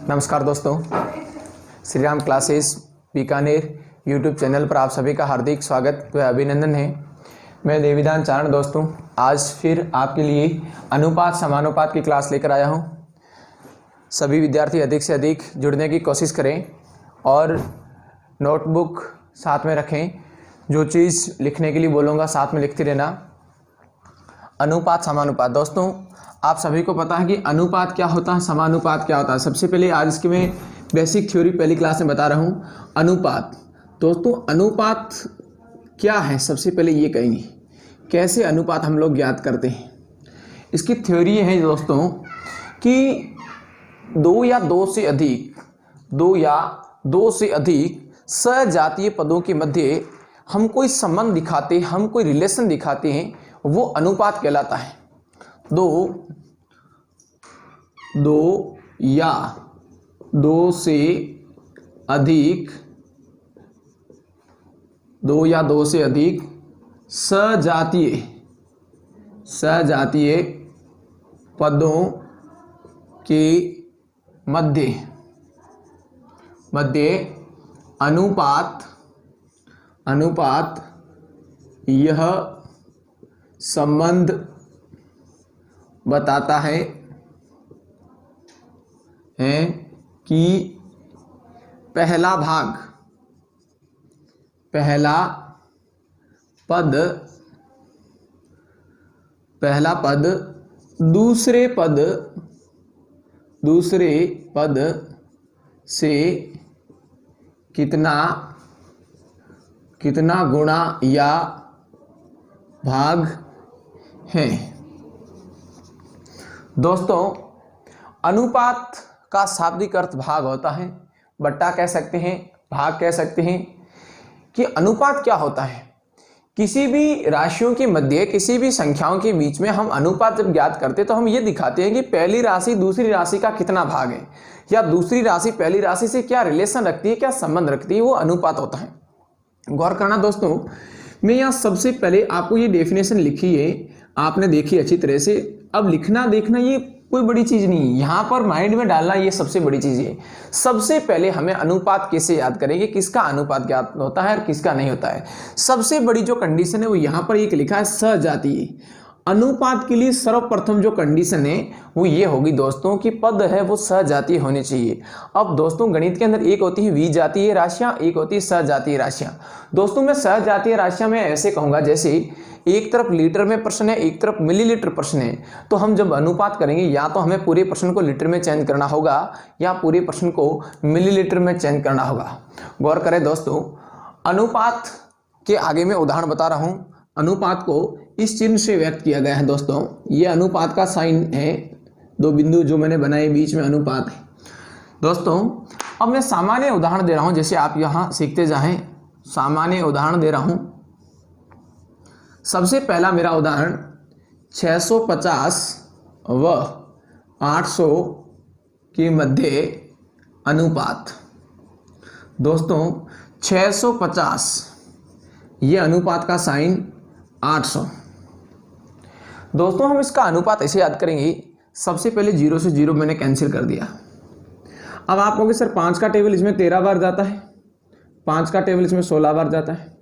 नमस्कार दोस्तों, Shri Ram classes Bikaner YouTube channel पर आप सभी का हार्दिक स्वागत व अभिनंदन है। मैं देवीदान चारण दोस्तों आज फिर आपके लिए अनुपात समानुपात की क्लास लेकर आया हूं। सभी विद्यार्थी अधिक से अधिक जुड़ने की कोशिश करें और नोटबुक साथ में रखें। जो चीज़ लिखने के लिए बोलूँगा साथ में लिखते रहना। अनुपात समानुपात दोस्तों आप सभी को पता है कि अनुपात क्या होता है, समानुपात क्या होता है। सबसे पहले आज इसकी मैं बेसिक थ्योरी पहली क्लास में बता रहा हूँ। अनुपात दोस्तों, अनुपात क्या है सबसे पहले ये कहेंगे, कैसे अनुपात हम लोग ज्ञात करते हैं। इसकी थ्योरी है दोस्तों कि दो या दो से अधिक सजातीय पदों के मध्य हम कोई संबंध दिखाते, हम कोई रिलेशन दिखाते हैं, वो अनुपात कहलाता है। दो या दो से अधिक सजातीय पदों के मध्य अनुपात यह संबंध बताता है कि पहला पद दूसरे पद से कितना गुणा या भाग है। दोस्तों अनुपात का शाब्दिक अर्थ भाग होता है, बट्टा कह सकते हैं, भाग कह सकते हैं। कि अनुपात क्या होता है, किसी भी राशियों के मध्य, किसी भी संख्याओं के बीच में हम अनुपात जब ज्ञात करते हैं तो हम ये दिखाते हैं कि पहली राशि दूसरी राशि का कितना भाग है, या दूसरी राशि पहली राशि से क्या रिलेशन रखती है, क्या संबंध रखती है, वो अनुपात होता है। गौर करना दोस्तों, मैं यहाँ सबसे पहले आपको ये डेफिनेशन लिखी है, आपने देखी अच्छी तरह से। अब लिखना देखना ये कोई बड़ी चीज नहीं है, यहाँ पर माइंड में डालना ये सबसे बड़ी चीज है। सबसे पहले हमें अनुपात कैसे याद करेंगे, किसका अनुपात ज्ञात होता है और किसका नहीं होता है। सबसे बड़ी जो कंडीशन है वो यहाँ पर एक लिखा है, सजातीय। अनुपात के लिए सर्वप्रथम जो कंडीशन है वो ये होगी दोस्तों कि पद है वो सजातीय होने चाहिए। अब दोस्तों गणित के अंदर एक होती है विजातीय राशियां, एक होती है सजातीय राशियां। दोस्तों मैं सजातीय राशियां में ऐसे कहूंगा, जैसे एक तरफ लीटर में प्रश्न है, एक तरफ मिलीलीटर प्रश्न है, तो हम जब अनुपात करेंगे या तो हमें पूरे प्रश्न को लीटर में चेंज करना होगा या पूरे प्रश्न को मिलीलीटर में चेंज करना होगा। गौर करें दोस्तों, अनुपात के आगे मैं उदाहरण बता रहा हूं। अनुपात को इस चिन्ह से व्यक्त किया गया है दोस्तों, ये अनुपात का साइन है, दो बिंदु जो मैंने बनाए बीच में अनुपात है दोस्तों। अब मैं सामान्य उदाहरण दे रहा हूं, जैसे आप यहां सीखते जाएं। सामान्य उदाहरण दे रहा हूं। सबसे पहला मेरा उदाहरण 650 व 800 के मध्य अनुपात। दोस्तों 650 ये अनुपात का साइन 800। दोस्तों हम इसका अनुपात ऐसे याद करेंगे, सबसे पहले 0 से 0 मैंने कैंसिल कर दिया। अब आप कहोगे सर 5 का टेबल इसमें 13 बार जाता है, 5 का टेबल इसमें 16 बार जाता है,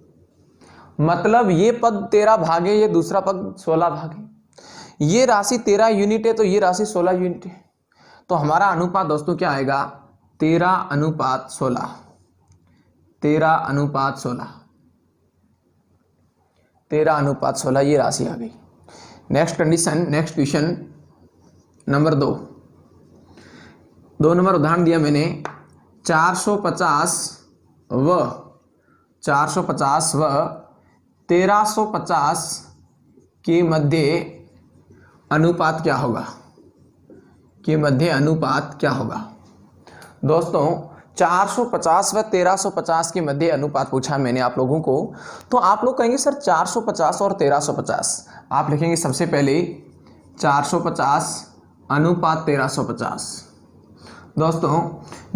मतलब ये पद 13 भागे, ये दूसरा पद 16 भागे। ये राशि 13 यूनिट है तो ये राशि 16 यूनिट है, तो हमारा अनुपात दोस्तों क्या आएगा, 13:16। 13:16 ये राशि आ गई। Next condition, next question number 2 number उदाहरण दिया मैंने। 450 व 1350 के मध्य अनुपात क्या होगा, दोस्तों 450 व 1350 के मध्य अनुपात पूछा मैंने आप लोगों को, तो आप लोग कहेंगे सर 450 और 1350। आप लिखेंगे सबसे पहले 450 अनुपात 1350। दोस्तों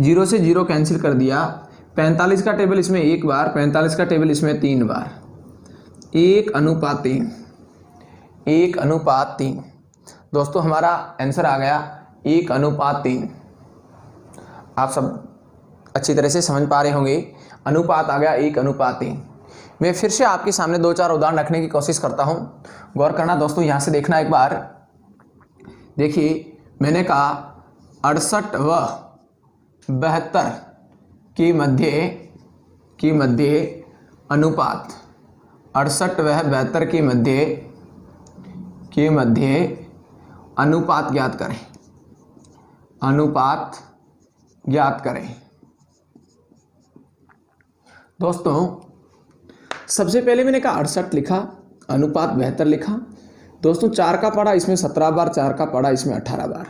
0 से 0 कैंसिल कर दिया, 45 का टेबल इसमें एक बार, 45 का टेबल इसमें 3 बार, 1:3, 1:3। दोस्तों हमारा आंसर आ गया 1:3। आप सब अच्छी तरह से समझ पा रहे होंगे। अनुपात आ गया 1:3। मैं फिर से आपके सामने 2-4 उदाहरण रखने की कोशिश करता हूं। गौर करना दोस्तों, यहां से देखना एक बार। देखिए मैंने कहा 68 व 72 की मध्य अनुपात, 68 व 72 के मध्य अनुपात ज्ञात करें। अनुपात ज्ञात करें। दोस्तों सबसे पहले मैंने कहा 68 लिखा, अनुपात 72 लिखा। दोस्तों 4 का पढ़ा इसमें 17 बार, 4 का पढ़ा इसमें 18 बार।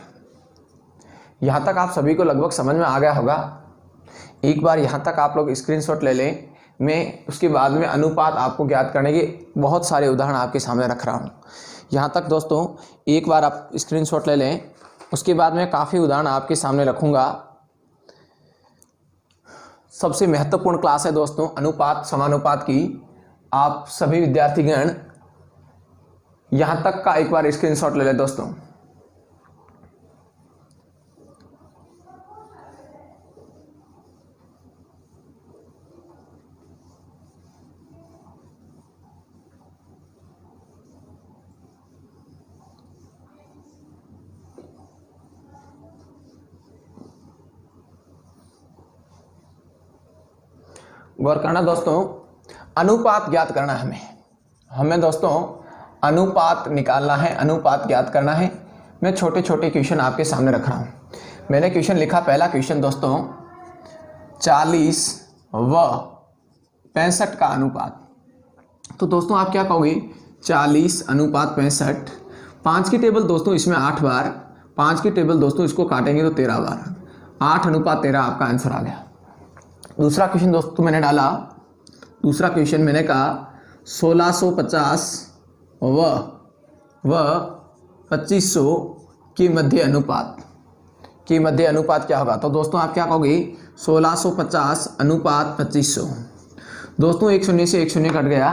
यहां तक आप सभी को लगभग समझ में आ गया होगा। एक बार यहां तक आप लोग स्क्रीनशॉट ले लें। मैं उसके बाद में अनुपात आपको ज्ञात करने के बहुत सारे उदाहरण आपके सामने रख रहा हूं। यहां तक दोस्तों एक बार आप स्क्रीनशॉट ले लें, उसके बाद में काफ़ी उदाहरण आपके सामने रखूंगा। सबसे महत्वपूर्ण क्लास है दोस्तों अनुपात समानुपात की। आप सभी विद्यार्थीगण यहां तक का एक बार स्क्रीनशॉट ले लें दोस्तों। गौर करना दोस्तों, अनुपात ज्ञात करना है हमें दोस्तों अनुपात निकालना है, अनुपात ज्ञात करना है। मैं छोटे छोटे क्वेश्चन आपके सामने रख रहा हूं। मैंने क्वेश्चन लिखा, पहला क्वेश्चन दोस्तों 40 व 65 का अनुपात। तो दोस्तों आप क्या कहोगे, 40 अनुपात 65। 5 की टेबल दोस्तों इसमें 8 बार, 5 की टेबल दोस्तों इसको काटेंगे तो 13 बार, 8:13 आपका आंसर आ गया। दूसरा क्वेश्चन दोस्तों मैंने डाला, दूसरा क्वेश्चन मैंने कहा 1650 व 2500 के मध्य अनुपात क्या होगा। तो दोस्तों आप क्या कहोगे, 1650 अनुपात 2500। दोस्तों एक शून्य से एक शून्य कट गया।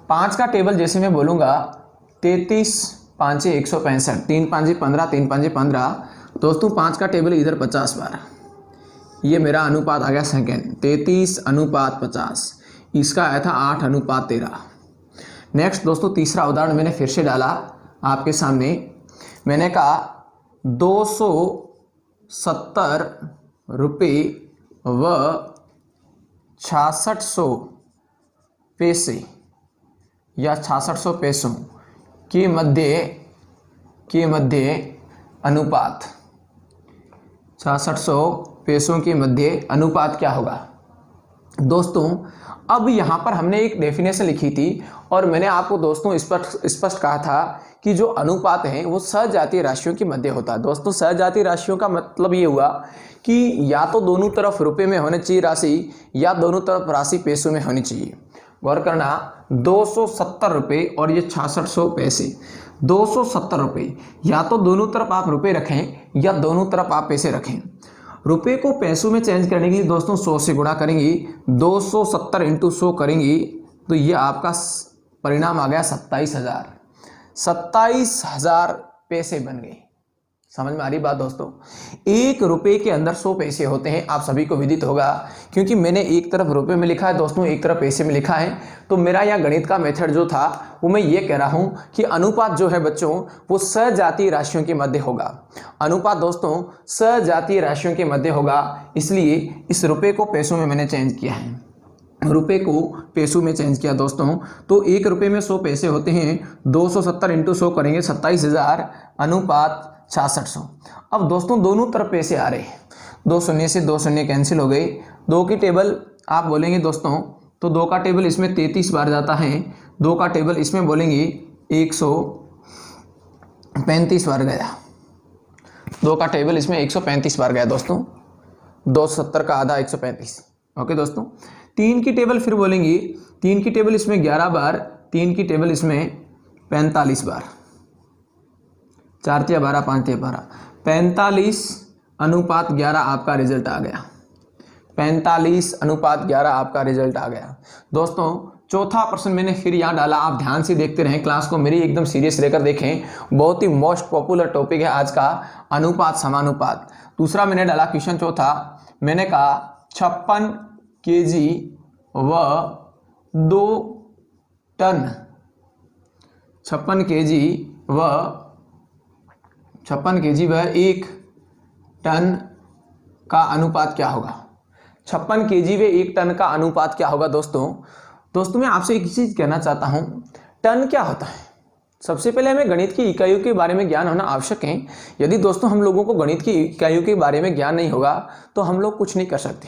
5 का टेबल जैसे मैं बोलूँगा 33 5 165, 3 5 15, 3 5 15। दोस्तों 5 का टेबल इधर 50 बार। ये मेरा अनुपात आ गया सेकेंड, 33 अनुपात 50। इसका आया था 8:13। नेक्स्ट दोस्तों तीसरा उदाहरण मैंने फिर से डाला आपके सामने। मैंने कहा 270 रुपये व 6600 पैसे या 6600 पैसों के मध्य अनुपात, 6600 पैसों के मध्य अनुपात क्या होगा। दोस्तों अब यहाँ पर हमने एक डेफिनेशन लिखी थी और मैंने आपको दोस्तों स्पष्ट कहा था कि जो अनुपात है वो सजातीय राशियों के मध्य होता है। दोस्तों सजातीय राशियों का मतलब ये हुआ कि या तो दोनों तरफ रुपए में होनी चाहिए राशि, या दोनों तरफ राशि पैसों में होनी चाहिए। गौर करना, 270 रुपये और ये 6600 पैसे, 270 रुपये, या तो दोनों तरफ आप रुपए रखें या दोनों तरफ आप पैसे रखें। रुपए को पैसों में चेंज करने के लिए दोस्तों 100 से गुणा करेंगी, 270 × 100 करेंगी तो ये आपका परिणाम आ गया 27,000। 27,000 पैसे बन गए। समझ में आ रही बात दोस्तों। 1 रुपये के अंदर 100 पैसे होते हैं, आप सभी को विदित होगा, क्योंकि मैंने एक तरफ रुपये में लिखा है दोस्तों, एक तरफ पैसे में लिखा है। तो मेरा यहाँ गणित का मेथड जो था वो मैं ये कह रहा हूँ कि अनुपात जो है बच्चों वो सजातीय राशियों के मध्य होगा। अनुपात दोस्तों सजातीय राशियों के मध्य होगा, इसलिए इस रुपये को पैसों में मैंने चेंज किया है, रुपए को पैसों में चेंज किया दोस्तों। तो 1 रुपये में 100 पैसे होते हैं, 270 × 100 करेंगे 27,000 अनुपात 6600। अब दोस्तों दोनों तरफ पैसे आ रहे हैं, 2 शून्य से 2 शून्य कैंसिल हो गए। 2 की टेबल आप बोलेंगे दोस्तों तो 2 का टेबल इसमें 33 बार जाता है, 2 का टेबल इसमें बोलेंगे 135 बार गया, 2 का टेबल इसमें 135 बार गया दोस्तों, 270 का आधा 135। ओके दोस्तों। 3 की टेबल फिर बोलेंगे, 3 की टेबल इसमें 11 बार, 3 की टेबल इसमें 45 बार, 4 × 12 5 × 12, 45 अनुपात 11 आपका रिजल्ट आ गया। 45 अनुपात 11 आपका रिजल्ट आ गया। दोस्तों चौथा प्रश्न मैंने फिर यहाँ डाला, आप ध्यान से देखते रहें क्लास को, मेरी एकदम सीरियस लेकर देखें, बहुत ही मोस्ट पॉपुलर टॉपिक है आज का अनुपात समानुपात। दूसरा मैंने डाला क्वेश्चन चौथा मैंने कहा 56 केजी व 2 टन, 56 केजी व 1 टन का अनुपात क्या होगा। 56 केजी व 1 टन का अनुपात क्या होगा। दोस्तों मैं आपसे एक चीज कहना चाहता हूं, टन क्या होता है। सबसे पहले हमें गणित की इकाइयों के बारे में ज्ञान होना आवश्यक है। यदि दोस्तों हम लोगों को गणित की इकाइयों के बारे में ज्ञान नहीं होगा तो हम लोग कुछ नहीं कर सकते।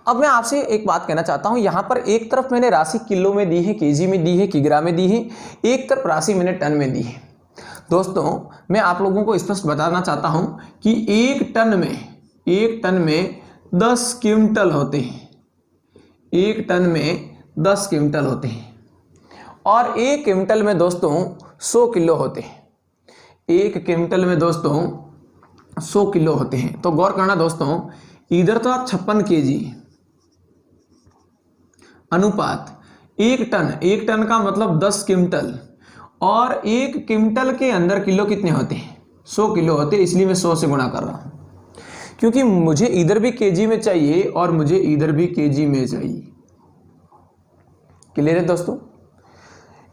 अब मैं आपसे एक बात कहना चाहता हूं, यहां पर एक तरफ मैंने राशि किलो में दी है, केजी में दी है, किग्रा में दी है, एक तरफ राशि मैंने टन में दी है। दोस्तों मैं आप लोगों को स्पष्ट बताना चाहता हूं कि एक टन में 10 क्विंटल होते हैं। एक टन में 10 क्विंटल होते हैं और एक क्विंटल में दोस्तों 100 किलो होते हैं। एक क्विंटल में दोस्तों 100 किलो होते हैं। तो गौर करना दोस्तों, इधर तो 56 केजी अनुपात एक टन का मतलब 10 क्विंटल, और एक क्विंटल के अंदर किलो कितने होते हैं, 100 किलो होते हैं, इसलिए मैं 100 से गुणा कर रहा हूं, क्योंकि मुझे इधर भी केजी में चाहिए और मुझे इधर भी केजी में चाहिए। क्लियर है दोस्तों।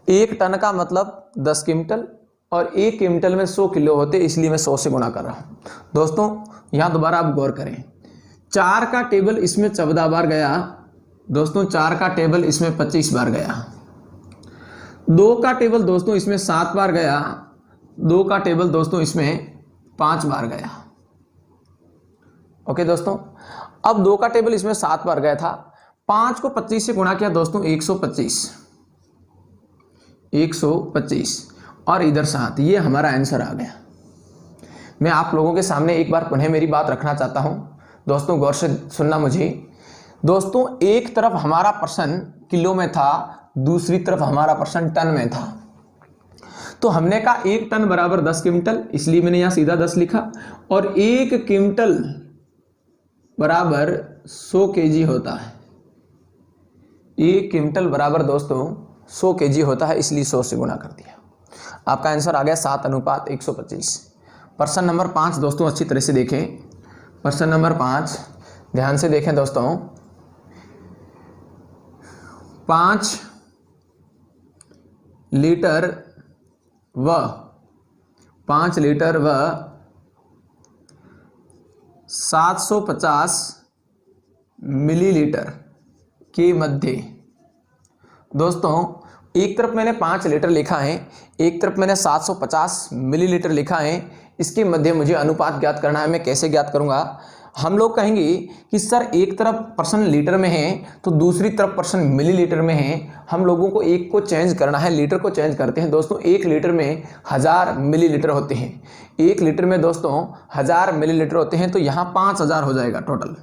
एक टन का मतलब 10 क्विंटल और एक क्विंटल में 100 किलो होते, इसलिए मैं 100 से गुणा कर रहा हूं। दोस्तों यहां दोबारा आप गौर करें, 4 का टेबल इसमें 14 बार गया दोस्तों, 4 का टेबल इसमें 25 बार गया, 2 का टेबल दोस्तों इसमें 7 बार गया, 2 का टेबल दोस्तों इसमें 5 बार गया। ओके दोस्तों, अब 2 का टेबल इसमें 7 बार गया था, 5 को 25 से गुणा किया दोस्तों 125 और इधर 7, ये हमारा आंसर आ गया। मैं आप लोगों के सामने एक बार पुनः मेरी बात रखना चाहता हूं दोस्तों, गौर से सुनना मुझे। दोस्तों एक तरफ हमारा प्रश्न किलो में था, दूसरी तरफ हमारा प्रश्न टन में था। तो हमने कहा 1 टन बराबर 10 क्विंटल, इसलिए मैंने यहां सीधा 10 लिखा, और 1 क्विंटल बराबर 100 केजी होता है। 1 क्विंटल बराबर दोस्तों 100 केजी होता है, इसलिए 100 से गुणा कर दिया। आपका आंसर आ गया 7:125। प्रश्न नंबर 5 दोस्तों अच्छी तरह से देखें। प्रश्न नंबर 5 ध्यान से देखें दोस्तों। 5 लीटर व 750 मिलीलीटर के मध्य दोस्तों, एक तरफ मैंने 5 लीटर लिखा है, एक तरफ मैंने 750 मिलीलीटर लिखा है, इसके मध्य मुझे अनुपात ज्ञात करना है। मैं कैसे ज्ञात करूंगा। हम लोग कहेंगे कि सर एक तरफ प्रश्न लीटर में है तो दूसरी तरफ प्रश्न मिलीलीटर में है, हम लोगों को एक को चेंज करना है, लीटर को चेंज करते हैं दोस्तों। 1 लीटर में 1000 मिलीलीटर होते हैं, 1 लीटर में दोस्तों 1000 मिलीलीटर होते हैं, तो यहाँ 5000 हो जाएगा टोटल।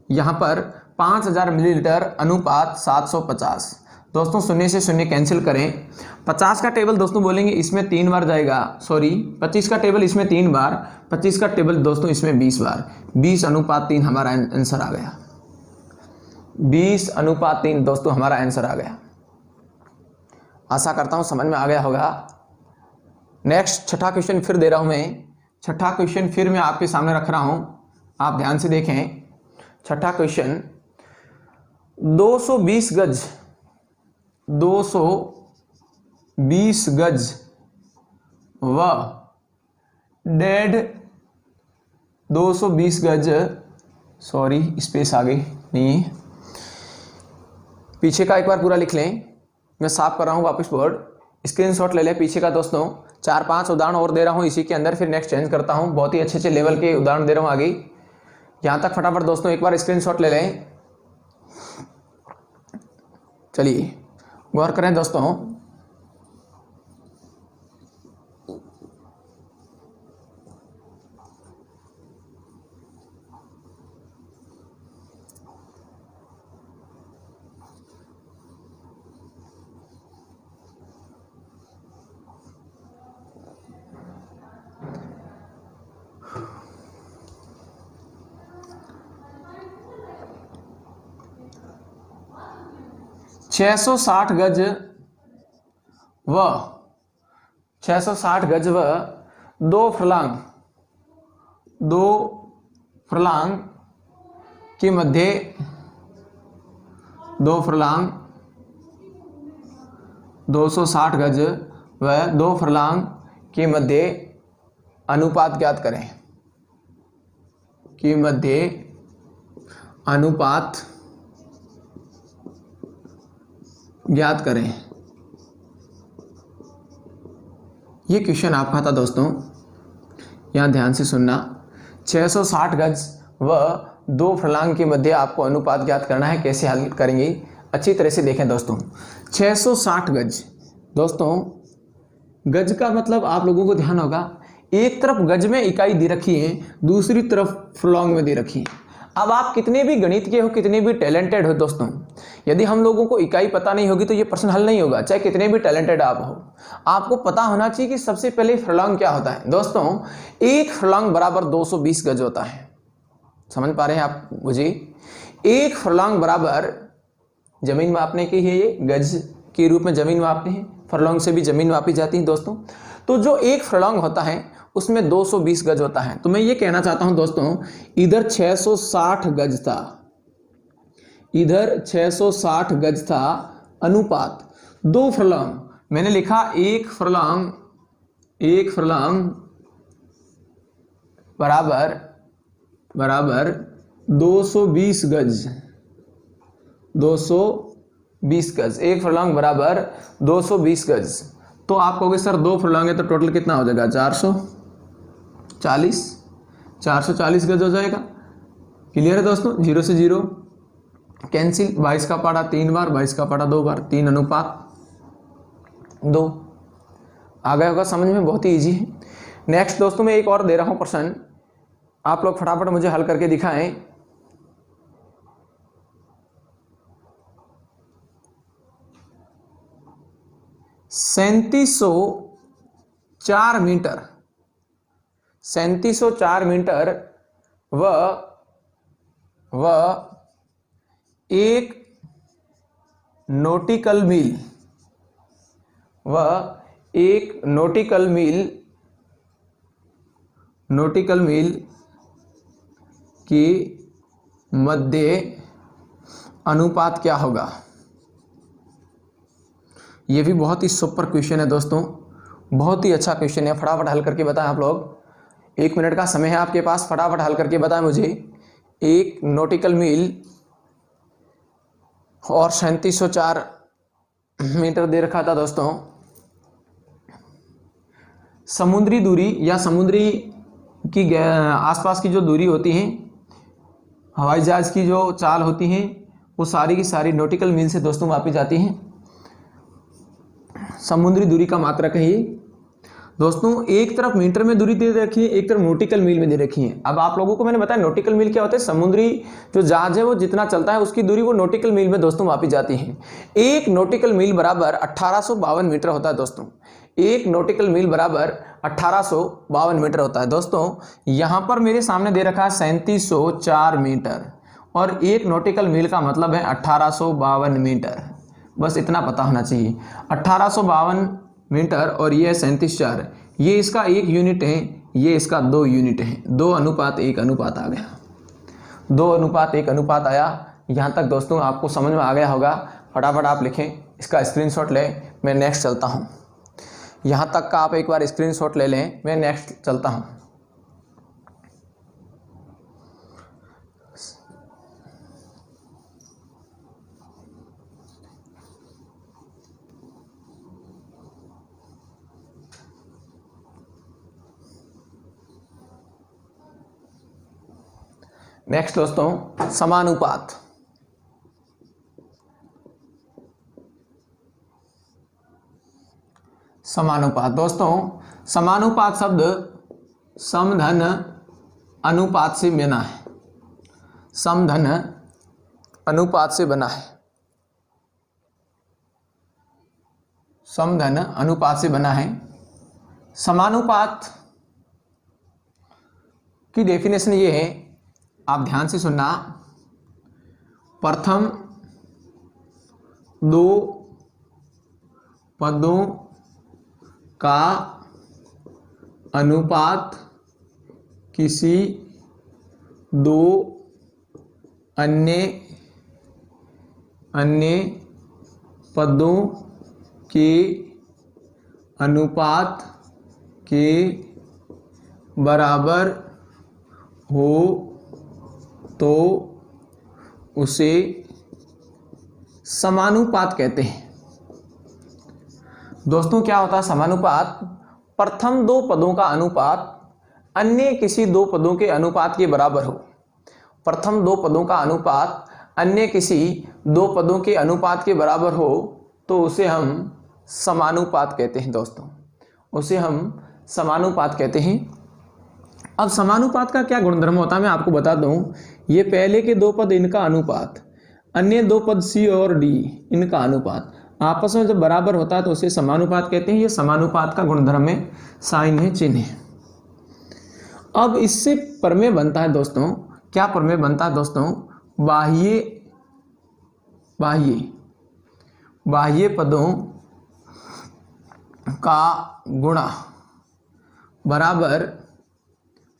यहाँ पर 5000 मिलीलीटर अनुपात 750 दोस्तों, 0 से 0 कैंसिल करें। 50 का टेबल दोस्तों बोलेंगे इसमें 3 बार जाएगा, 25 का टेबल इसमें 3 बार, 25 का टेबल दोस्तों इसमें 20 बार, 20:3 हमारा आंसर आ गया। 20:3 दोस्तों हमारा आंसर आ गया। आशा करता हूं समझ में आ गया होगा। नेक्स्ट छठा क्वेश्चन फिर दे रहा हूं मैं। छठा क्वेश्चन फिर मैं आपके सामने रख रहा हूं, आप ध्यान से देखें। छठा क्वेश्चन, 220 गज व 220 गज, सॉरी स्पेस आ गई नहीं है, पीछे का एक बार पूरा लिख लें। मैं साफ कर रहा हूं वापस बोर्ड, स्क्रीनशॉट ले लें पीछे का दोस्तों। 4-5 उदाहरण और दे रहा हूं इसी के अंदर, फिर नेक्स्ट चेंज करता हूं। बहुत ही अच्छे लेवल के उदाहरण दे रहा हूं आगे, यहां तक फटाफट दोस्तों एक बार स्क्रीनशॉट ले लें। चलिए गौर करें दोस्तों। छः सौ साठ गज व 2 फर्लांग के मध्य दो फर्लांग 260 गज व दो फर्लांग के मध्य अनुपात ज्ञात करें, के मध्य अनुपात ज्ञात करें। ये क्वेश्चन आपका था दोस्तों, यहाँ ध्यान से सुनना। 660 गज व दो फर्लांग के मध्य आपको अनुपात ज्ञात करना है। कैसे हल करेंगे अच्छी तरह से देखें दोस्तों। 660 गज, दोस्तों गज का मतलब आप लोगों को ध्यान होगा, एक तरफ गज में इकाई दे रखी है, दूसरी तरफ फर्लॉन्ग में दे रखी है। अब आप कितने भी गणित के हो, कितने भी टैलेंटेड हो दोस्तों, यदि हम लोगों को इकाई पता नहीं होगी तो ये प्रश्न हल नहीं होगा, चाहे कितने भी टैलेंटेड आप हो। आपको पता होना चाहिए कि सबसे पहले फर्लॉन्ग क्या होता है। दोस्तों एक फर्लॉन्ग बराबर 220 गज होता है। समझ पा रहे हैं आप मुझे? एक फर्लॉन्ग बराबर, जमीन मापने की है, ये गज के रूप में जमीन मापते हैं, फर्लॉन्ग से भी जमीन मापी जाती है दोस्तों। तो जो एक फर्लॉन्ग होता है उसमें 220 गज होता है। तो मैं ये कहना चाहता हूं दोस्तों, इधर 660 गज था, इधर 660 गज था, अनुपात दो फर्लॉन्ग, मैंने लिखा एक फर्लॉन्ग बराबर 220 गज, 220 गज, एक फर्लॉन्ग बराबर 220 गज। तो आप कहोगे सर दो फर्लॉन्ग है तो टोटल कितना हो जाएगा? 440 गज हो जाएगा। क्लियर है दोस्तों? 0 से 0 कैंसिल, 22 का पाड़ा 3 बार, 22 का पाड़ा 2 बार, 3 अनुपात 2। आ गया होगा समझ में? बहुत ही ईजी है। नेक्स्ट दोस्तों मैं एक और दे रहा हूं प्रश्न, आप लोग फटाफट मुझे हल करके दिखाएं। 3704 मीटर, 3704 मीटर व एक नॉटिकल मील, एक नॉटिकल मील की मध्य अनुपात क्या होगा? ये भी बहुत ही सुपर क्वेश्चन है दोस्तों, बहुत ही अच्छा क्वेश्चन है। फटाफट हल करके बताएं आप लोग, 1 मिनट का समय है आपके पास, फटाफट हल करके बताएं मुझे। एक नॉटिकल मील और 3704 मीटर दे रखा था दोस्तों। समुद्री दूरी या समुद्री की आसपास की जो दूरी होती है, हवाई जहाज की जो चाल होती है, वो सारी की सारी नॉटिकल मील से दोस्तों मापी जाती हैं। समुद्री दूरी का मात्रक है ये दोस्तों। एक तरफ मीटर में दूरी दे रखी है, एक तरफ नॉटिकल मील में दे रखी है। अब आप लोगों को मैंने बताया नॉटिकल मील क्या होता है, समुद्री जो जहाज है वो जितना चलता है उसकी दूरी वो नॉटिकल मील में दोस्तों मापी जाती है। एक नॉटिकल मील बराबर 1852 मीटर होता है दोस्तों। एक नॉटिकल मील बराबर 1852 मीटर होता है दोस्तों। यहाँ पर मेरे सामने दे रखा है 3704 मीटर और एक नॉटिकल मील का मतलब है 1852 मीटर। बस इतना पता होना चाहिए, 1852 मीटर और ये है 3704, ये इसका 1 यूनिट है, ये इसका 2 यूनिट है। 2 अनुपात 1 अनुपात आ गया, 2 अनुपात 1 अनुपात आया। यहाँ तक दोस्तों आपको समझ में आ गया होगा। फटाफट आप लिखें, इसका स्क्रीनशॉट लें, मैं नेक्स्ट चलता हूँ। यहाँ तक का आप एक बार स्क्रीनशॉट ले लें, मैं नेक्स्ट चलता हूँ। नेक्स्ट दोस्तों समानुपात। समानुपात दोस्तों, समानुपात शब्द समधन अनुपात से बना है, समधन अनुपात से बना है, समधन अनुपात से बना है। समानुपात की डेफिनेशन ये है, आप ध्यान से सुनना। प्रथम 2 पदों का अनुपात किसी 2 अन्य पदों के अनुपात के बराबर हो तो उसे समानुपात कहते हैं। दोस्तों क्या होता है समानुपात? प्रथम दो पदों का अनुपात अन्य किसी दो पदों के अनुपात के बराबर हो। प्रथम दो पदों का अनुपात अन्य किसी दो पदों के अनुपात के बराबर हो तो उसे हम समानुपात कहते हैं। दोस्तों उसे हम समानुपात कहते हैं। अब समानुपात का क्या गुणधर्म होता है मैं आपको बता दूं। ये पहले के दो पद इनका अनुपात, अन्य दो पद सी और डी इनका अनुपात आपस में जब बराबर होता है तो उसे समानुपात कहते हैं। ये समानुपात का गुणधर्म है, साइन है, चिन्ह है। अब इससे प्रमेय बनता है दोस्तों, क्या प्रमेय बनता है दोस्तों? बाह्य पदों का गुणा बराबर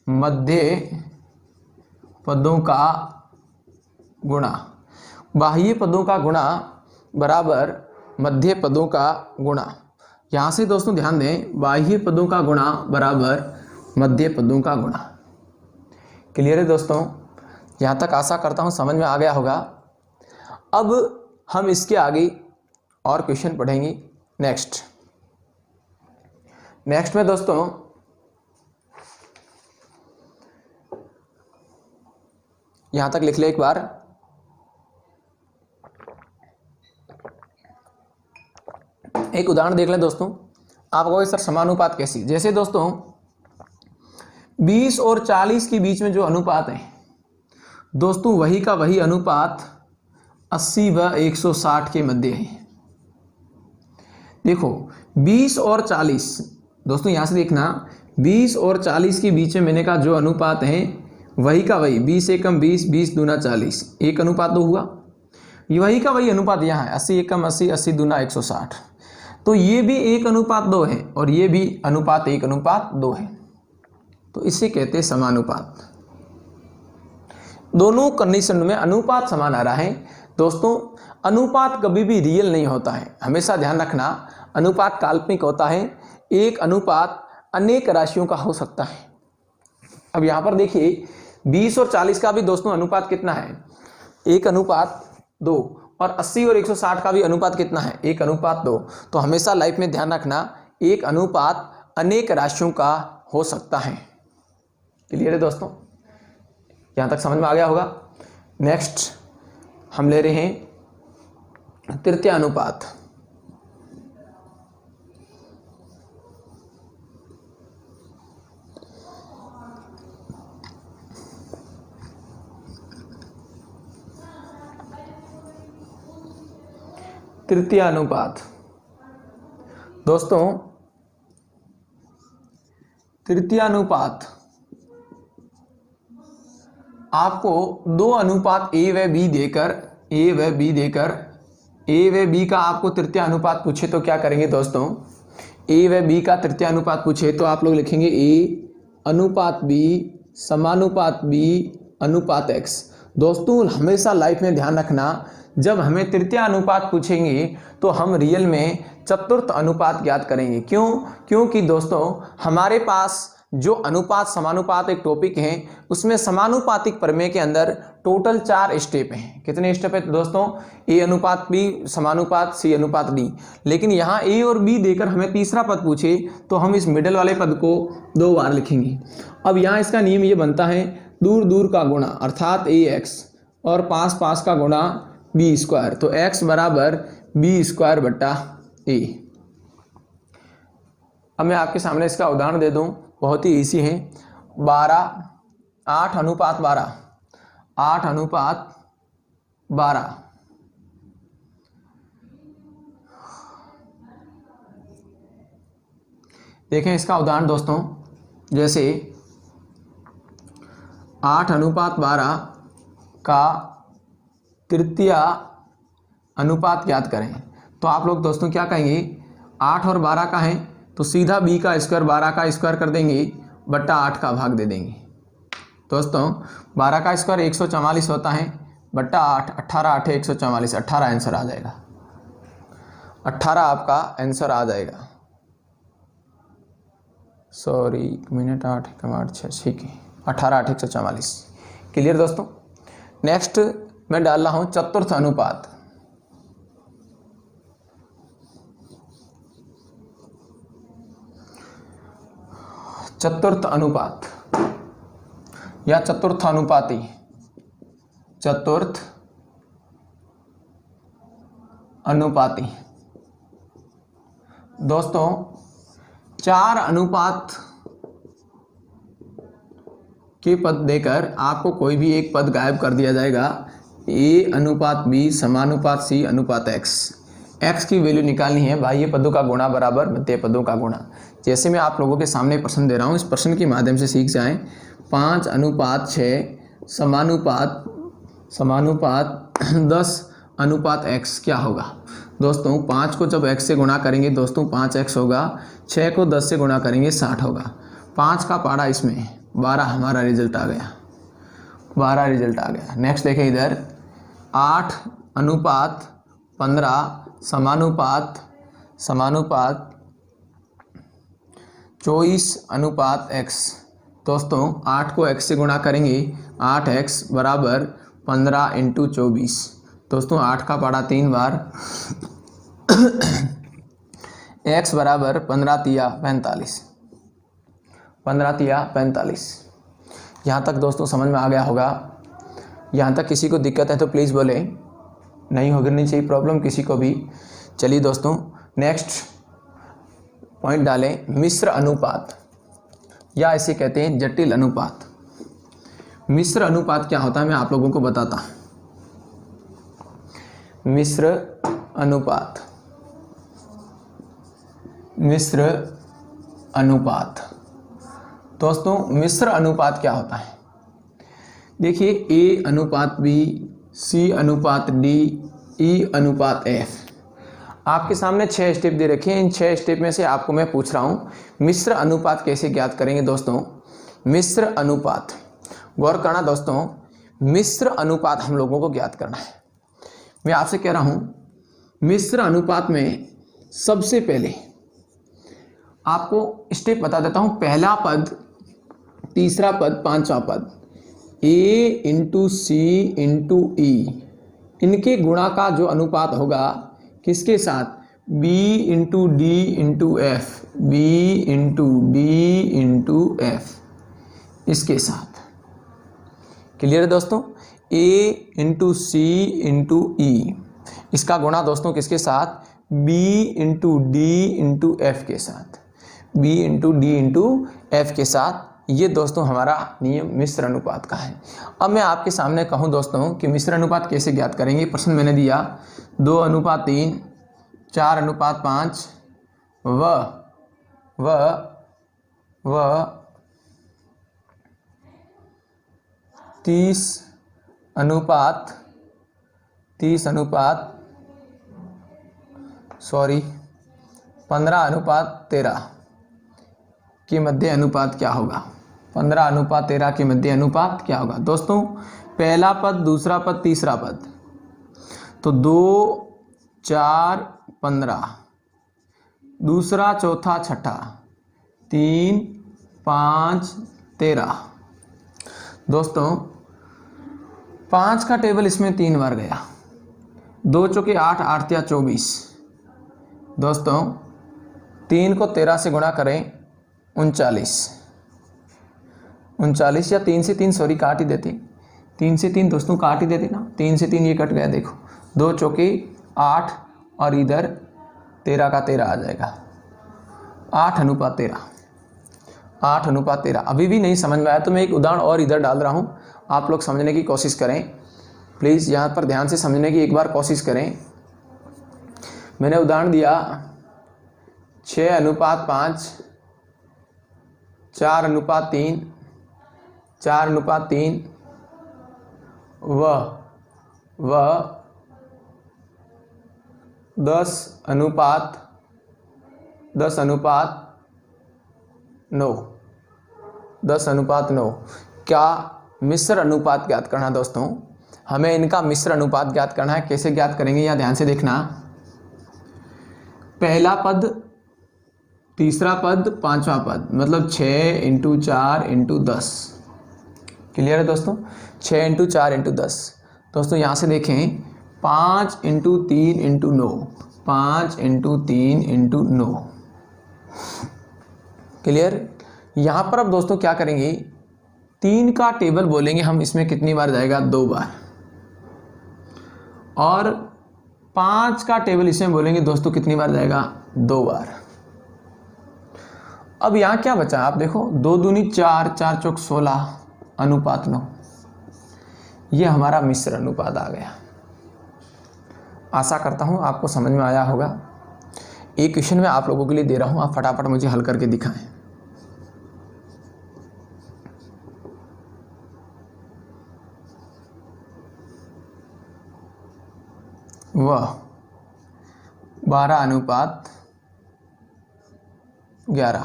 मध्य पदों का गुणा। बाह्य पदों का गुणा बराबर मध्य पदों का गुणा। यहां से दोस्तों ध्यान दें, बाह्य पदों का गुणा बराबर मध्य पदों का गुणा। क्लियर है दोस्तों? यहां तक आशा करता हूं समझ में आ गया होगा। अब हम इसके आगे और क्वेश्चन पढ़ेंगे। नेक्स्ट में दोस्तों यहां तक लिख ले एक बार। एक उदाहरण देख लें दोस्तों। आप कहोगे सर समानुपात कैसी? जैसे दोस्तों 20 और 40 के बीच में जो अनुपात है दोस्तों, वही का वही अनुपात 80 व 160 के मध्य है। देखो 20 और 40 दोस्तों, यहां से देखना 20 और 40 के बीच में मैंने कहा जो अनुपात है वही का वही 20 एकम 20, 20 दूना 40, एक अनुपात 2 हुआ। ये वही का वही अनुपात यहाँ है 80 एकम 80, 80 दूना 160। तो ये भी 1 अनुपात 2 है और ये भी अनुपात 1 अनुपात 2 है। तो इसे कहते हैं समानुपात। दोनों कंडीशन में अनुपात समान आ रहा है। दोस्तों अनुपात कभी भी रियल नहीं होता है, हमेशा ध्यान रखना। अनुपात काल्पनिक होता है। एक अनुपात अनेक राशियों का हो सकता है। अब यहां पर देखिए 20 और 40 का भी दोस्तों अनुपात कितना है? 1 अनुपात 2। और 80 और 160 का भी अनुपात कितना है? 1 अनुपात 2। तो हमेशा लाइफ में ध्यान रखना, एक अनुपात अनेक राशियों का हो सकता है। क्लियर है दोस्तों? यहां तक समझ में आ गया होगा। नेक्स्ट हम ले रहे हैं तृतीय अनुपात। तृतीय अनुपात दोस्तों, तृतीय अनुपात आपको दो अनुपात ए व बी देकर ए व बी का आपको तृतीय अनुपात पूछे तो क्या करेंगे दोस्तों? ए व बी का तृतीय अनुपात पूछे तो आप लोग लिखेंगे ए अनुपात बी समानुपात बी अनुपात एक्स। दोस्तों हमेशा लाइफ में ध्यान रखना, जब हमें तृतीय अनुपात पूछेंगे तो हम रियल में चतुर्थ अनुपात ज्ञात करेंगे। क्यों? क्योंकि दोस्तों हमारे पास जो अनुपात समानुपात एक टॉपिक है, उसमें समानुपातिक प्रमेय के अंदर टोटल 4 स्टेप हैं। कितने स्टेप है दोस्तों? ए अनुपात बी समानुपात सी अनुपात डी। लेकिन यहाँ ए और बी देकर हमें तीसरा पद पूछे तो हम इस मिडल वाले पद को 2 बार लिखेंगे। अब यहाँ इसका नियम ये बनता है, दूर दूर का गुणा अर्थात ए एक्स और पास पास का गुणा बी स्क्वायर। तो x बराबर बी स्क्वायर बट्टा ए। अब मैं आपके सामने इसका उदाहरण दे दूं, बहुत ही इजी है। 8 अनुपात 12 देखें इसका उदाहरण दोस्तों। जैसे 8 अनुपात 12 का तृतीय अनुपात ज्ञात करें। तो आप लोग दोस्तों क्या कहेंगे? 8 और 12 का है तो सीधा b का स्क्वायर 12 का स्क्वायर कर देंगे बट्टा 8 का भाग दे देंगे। दोस्तों 12 का स्क्वायर 144 होता है, बट्टा 8, 18 8 144, 18 आंसर आ जाएगा, 18 आपका आंसर आ जाएगा। सॉरी, 1 मिनट, 8 कम 8 6, ठीक है, 18 8 144। क्लियर दोस्तों। नेक्स्ट मैं डाल रहा हूँ चतुर्थ अनुपात। चतुर्थ अनुपात या चतुर्थानुपाती, चतुर्थ अनुपाती। दोस्तों 4 अनुपात के पद देकर आपको कोई भी एक पद गायब कर दिया जाएगा। A अनुपात B समानुपात C अनुपात x की वैल्यू निकालनी है। बाह्य पदों का गुणा बराबर मध्य पदों का गुणा। जैसे मैं आप लोगों के सामने प्रश्न दे रहा हूँ, इस प्रश्न के माध्यम से सीख जाएं। 5 अनुपात 6 समानुपात 10 अनुपात x क्या होगा। दोस्तों 5 को जब x से गुणा करेंगे दोस्तों 5x होगा, 6 को 10 से गुणा करेंगे 60 होगा। 5 का पाड़ा इसमें 12 हमारा रिजल्ट आ गया, 12 रिजल्ट आ गया। नेक्स्ट देखें इधर 8 अनुपात 15 समानुपात 24 अनुपात x। दोस्तों 8 को x से गुणा करेंगे, 8x बराबर 15 × 24। दोस्तों 8 का पाड़ा 3 बार x बराबर 15 तिया 45, 15 तिया 45। यहाँ तक दोस्तों समझ में आ गया होगा। यहाँ तक किसी को दिक्कत है तो प्लीज़ बोले, नहीं होनी चाहिए प्रॉब्लम किसी को भी। चलिए दोस्तों नेक्स्ट पॉइंट डालें, मिश्र अनुपात या इसे कहते हैं जटिल अनुपात। मिश्र अनुपात क्या होता है मैं आप लोगों को बताता हूँ। मिश्र अनुपात, मिश्र अनुपात। दोस्तों मिश्र अनुपात क्या होता है, देखिए A अनुपात B, C अनुपात D, E अनुपात F। आपके सामने 6 स्टेप दे रखे हैं। इन 6 स्टेप में से आपको मैं पूछ रहा हूँ मिश्र अनुपात कैसे ज्ञात करेंगे। दोस्तों मिश्र अनुपात, गौर करना दोस्तों, मिश्र अनुपात हम लोगों को ज्ञात करना है। मैं आपसे कह रहा हूँ मिश्र अनुपात में सबसे पहले आपको स्टेप बता देता हूँ। पहला पद, तीसरा पद, पांचवा पद, A × C × E, इनके गुणा का जो अनुपात होगा किसके साथ, B × D × F, B × D × F, इसके साथ। क्लियर है दोस्तों। A × C × E, इसका गुणा दोस्तों किसके साथ, B × D × F के साथ, B × D × F के साथ। ये दोस्तों हमारा नियम मिश्र अनुपात का है। अब मैं आपके सामने कहूँ दोस्तों कि मिश्र अनुपात कैसे ज्ञात करेंगे। प्रश्न मैंने दिया 2 अनुपात 3, 4 अनुपात 5 व 30 अनुपात 15 अनुपात 13 के मध्य अनुपात क्या होगा। 15 अनुपात 13 के मध्य अनुपात क्या होगा। दोस्तों पहला पद, दूसरा पद, तीसरा पद, तो 2 4 15, दूसरा चौथा छठा, 3 5 13। दोस्तों 5 का टेबल इसमें 3 बार गया, 2 चौके 8, 8 या 24। दोस्तों 3 को 13 से गुणा करें 39 या 3 से 3 सॉरी काट ही देते, 3 से 3 दोस्तों काट ही देते ना, 3 से 3 ये कट गया। देखो 2 चौके 8 और इधर 13 का 13 आ जाएगा, 8 अनुपात 13, 8 अनुपात 13। अभी भी नहीं समझ में आया तो मैं एक उदाहरण और इधर डाल रहा हूँ, आप लोग समझने की कोशिश करें प्लीज़। यहाँ पर ध्यान से समझने की एक बार कोशिश करें। मैंने उदाहरण दिया 6 अनुपात 5, 4 अनुपात 3, 4 अनुपात 3 व 10 अनुपात 9, 10 अनुपात 9। क्या मिश्र अनुपात ज्ञात करना दोस्तों। हमें इनका मिश्र अनुपात ज्ञात करना है। कैसे ज्ञात करेंगे, यहाँ ध्यान से देखना। पहला पद, तीसरा पद, पांचवा पद, मतलब 6 × 4 × 10। क्लियर है दोस्तों? 6 × 4 × 10। दोस्तों यहाँ से देखें 5 × 3 × 9, 5 × 3 × 9। क्लियर? यहाँ पर अब दोस्तों क्या करेंगे, 3 का टेबल बोलेंगे हम, इसमें कितनी बार जाएगा, 2 बार। और 5 का टेबल इसमें बोलेंगे दोस्तों कितनी बार जाएगा, 2 बार। अब यहाँ क्या बचा आप देखो, 2 दूनी 4, 4 चौक 16, अनुपात 9। ये हमारा मिश्र अनुपात आ गया। आशा करता हूँ आपको समझ में आया होगा। एक क्वेश्चन मैं आप लोगों के लिए दे रहा हूँ, आप फटाफट मुझे हल करके दिखाएं। वह 12:11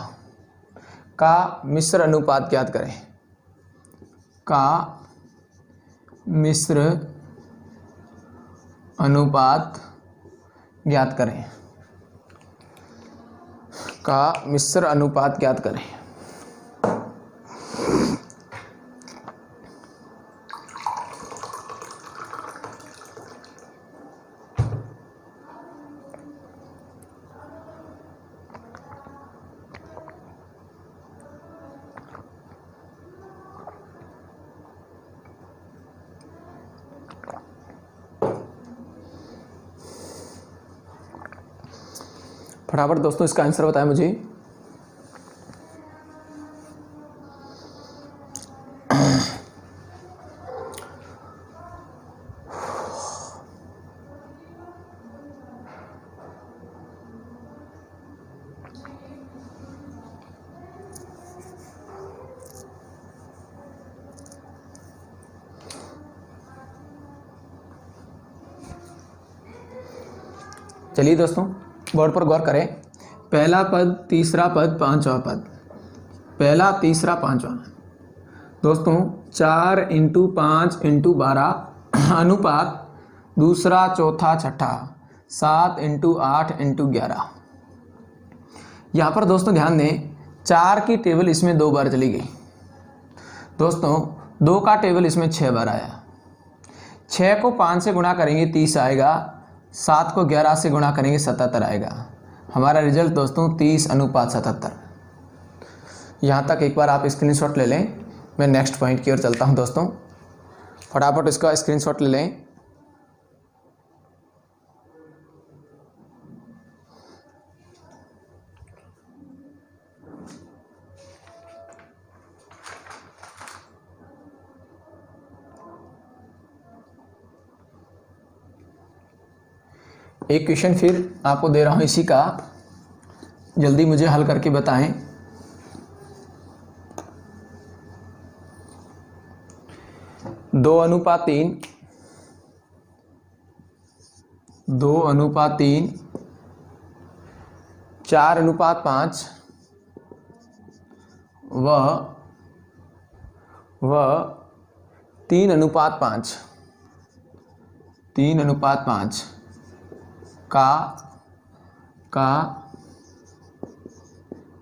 का मिश्र अनुपात ज्ञात करें। का मिश्र अनुपात ज्ञात करें। का मिश्र अनुपात ज्ञात करें। फटाफट दोस्तों इसका आंसर बताएं मुझे। चलिए दोस्तों बोर्ड पर गौर करें। पहला पद, तीसरा पद, पांचवा पद, पहला, तीसरा, पांचवा। दोस्तों 4 × 5 × 12 अनुपात दूसरा, चौथा, छठा, 7 × 8 × 11। यहाँ पर दोस्तों ध्यान दें, 4 की टेबल इसमें 2 बार चली गई। दोस्तों 2 का टेबल इसमें 6 बार आया। 6 को 5 से गुणा करेंगे 30 आएगा, 7 को 11 से गुणा करेंगे 77 आएगा। हमारा रिजल्ट दोस्तों 30:77। यहाँ तक एक बार आप स्क्रीनशॉट ले लें। मैं नेक्स्ट पॉइंट की ओर चलता हूँ दोस्तों, फटाफट इसका स्क्रीनशॉट ले लें। एक क्वेश्चन फिर आपको दे रहा हूं इसी का, जल्दी मुझे हल करके बताएं। दो अनुपात तीन, 4:5 व 3:5, 3:5 का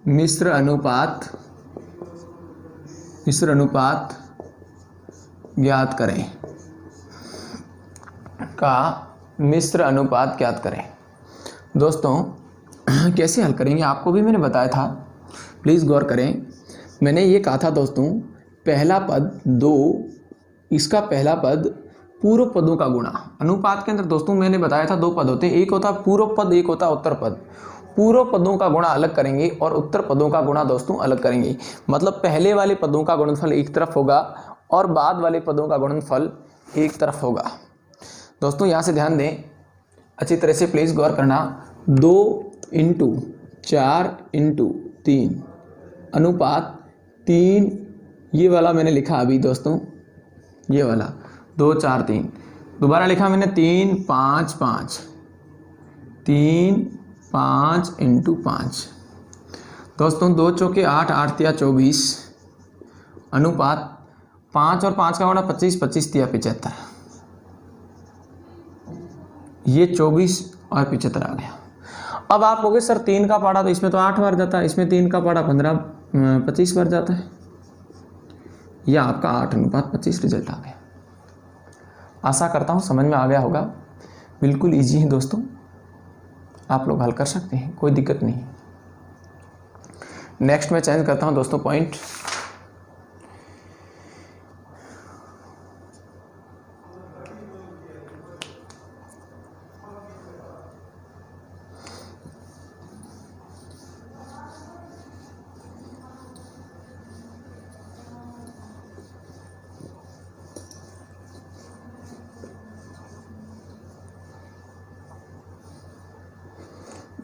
मिश्र अनुपात ज्ञात करें। का मिश्र अनुपात ज्ञात करें। दोस्तों कैसे हल करेंगे आपको भी मैंने बताया था, प्लीज़ गौर करें। मैंने ये कहा था दोस्तों, पहला पद 2, इसका पहला पद पूर्व पदों का गुणा। अनुपात के अंदर दोस्तों मैंने बताया था 2 पद होते हैं, एक होता पूर्व पद, एक होता उत्तर पद। पूर्व पदों का गुणा अलग करेंगे और उत्तर पदों का गुणा दोस्तों अलग करेंगे। मतलब पहले वाले पदों का गुणनफल एक तरफ होगा और बाद वाले पदों का गुणनफल एक तरफ होगा। दोस्तों यहाँ से ध्यान दें, अच्छी तरह से प्लीज़ गौर करना। 2 × 4 × 3 अनुपात 3, ये वाला मैंने लिखा अभी दोस्तों, ये वाला 2 4 3, दोबारा लिखा मैंने 3 5 5, 3 5 × 5। दोस्तों 2 चौके 8, 8 तिया 24, अनुपात 5 और 5 का गुणा 25, 25 तिया 75। ये 24 और 75 आ गया। अब आप कहोगे सर 3 का पाड़ा तो इसमें तो 8 बार जाता है, इसमें 3 का पाड़ा 25 बार जाता है। यह आपका 8:25 रिजल्ट आ गया। आशा करता हूँ समझ में आ गया होगा। बिल्कुल इजी है दोस्तों, आप लोग हल कर सकते हैं, कोई दिक्कत नहीं। नेक्स्ट मैं चेंज करता हूँ दोस्तों पॉइंट।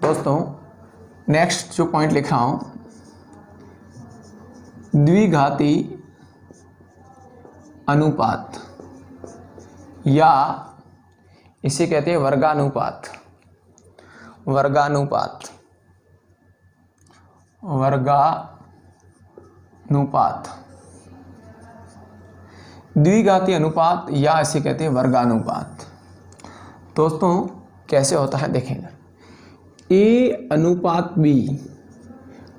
दोस्तों नेक्स्ट जो पॉइंट लिख रहा हूं, द्विघाती अनुपात या इसे कहते हैं वर्गानुपात। वर्गानुपात वर्गानुपात द्विघाती अनुपात या इसे कहते हैं वर्गानुपात। दोस्तों कैसे होता है देखेंगे। ए अनुपात बी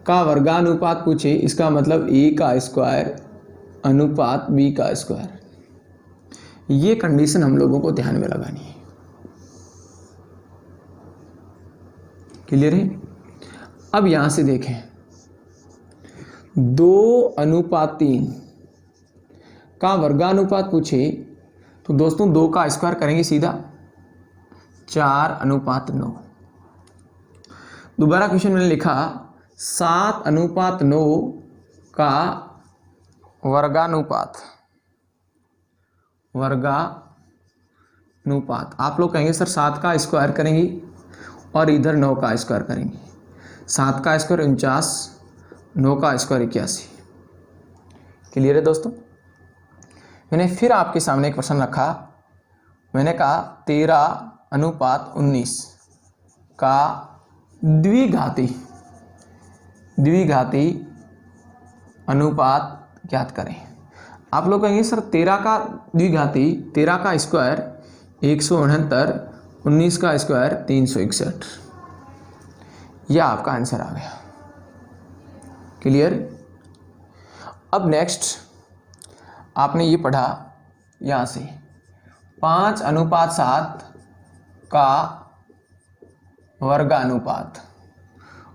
का वर्गानुपात पूछे, इसका मतलब ए का स्क्वायर अनुपात बी का स्क्वायर। ये कंडीशन हम लोगों को ध्यान में लगानी है। क्लियर है? अब यहां से देखें, 2:3 का वर्गानुपात पूछे तो दोस्तों 2 का स्क्वायर करेंगे सीधा 4:9। दोबारा क्वेश्चन मैंने लिखा 7:9 का वर्गानुपात। आप लोग कहेंगे सर 7 का स्क्वायर करेंगे और इधर 9 का स्क्वायर करेंगे। 7 का स्क्वायर 49, 9 का स्क्वायर 81। क्लियर है दोस्तों? मैंने फिर आपके सामने एक प्रश्न रखा। मैंने कहा 13:19 का द्विघाती अनुपात ज्ञात करें। आप लोग कहेंगे सर 13 का द्विघाती, 13 का स्क्वायर 169, 19 का स्क्वायर 361। यह आपका आंसर आ गया। क्लियर? अब नेक्स्ट आपने ये पढ़ा यहाँ से 5:7 का वर्गानुपात।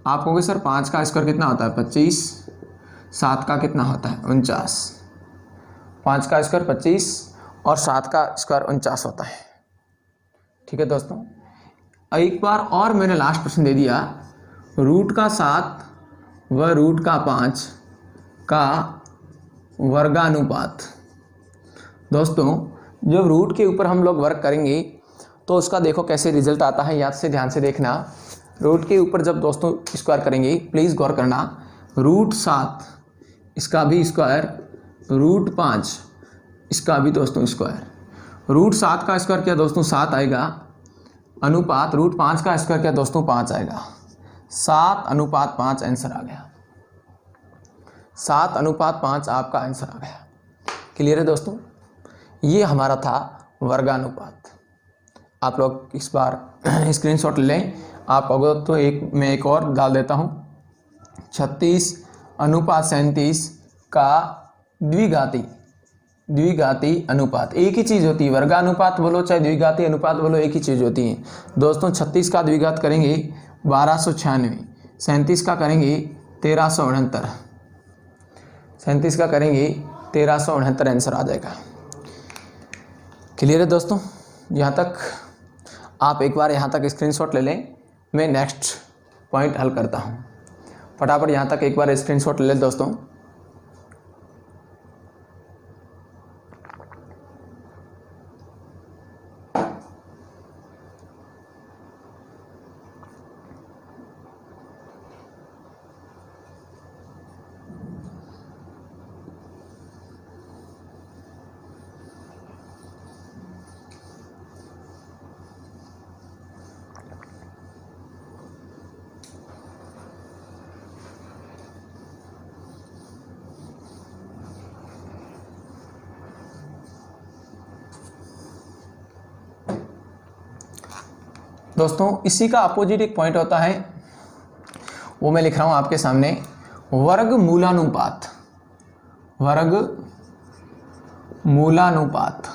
आप कहोगे सर 5 का स्क्वायर कितना होता है 25, 7 का कितना होता है 49। 5 का स्क्वायर 25 और 7 का स्क्वायर 49 होता है। ठीक है दोस्तों? एक बार और मैंने लास्ट प्रश्न दे दिया, √7 व √5 का वर्गानुपात। दोस्तों जब रूट के ऊपर हम लोग वर्क करेंगे तो उसका देखो कैसे रिजल्ट आता है, याद से ध्यान से देखना। रूट के ऊपर जब दोस्तों स्क्वायर करेंगे, प्लीज़ गौर करना, √7 इसका भी स्क्वायर, √5 इसका भी दोस्तों स्क्वायर। √7 का स्क्वायर क्या दोस्तों 7 आएगा, अनुपात √5 का स्क्वायर क्या दोस्तों 5 आएगा। 7:5 आंसर आ गया। 7:5 आपका आंसर आ गया। क्लियर है दोस्तों? ये हमारा था वर्गानुपात। आप लोग इस बार स्क्रीनशॉट लें। आप अगर तो मैं एक और डाल देता हूँ, 36:37 का द्विघाती अनुपात। एक ही चीज़ होती है, वर्गानुपात बोलो चाहे द्विघाती अनुपात बोलो, एक ही चीज़ होती है दोस्तों। 36 का द्विघात करेंगे 1296, 37 का करेंगे 1369, 37 का करेंगे 1369 आंसर आ जाएगा। क्लियर है दोस्तों? यहाँ तक आप एक बार यहाँ तक स्क्रीनशॉट ले लें। मैं नेक्स्ट पॉइंट हल करता हूँ। फटाफट यहाँ तक एक बार स्क्रीनशॉट ले लें दोस्तों। दोस्तों इसी का अपोजिट एक पॉइंट होता है, वो मैं लिख रहा हूं आपके सामने, वर्ग मूलानुपात। वर्ग मूलानुपात।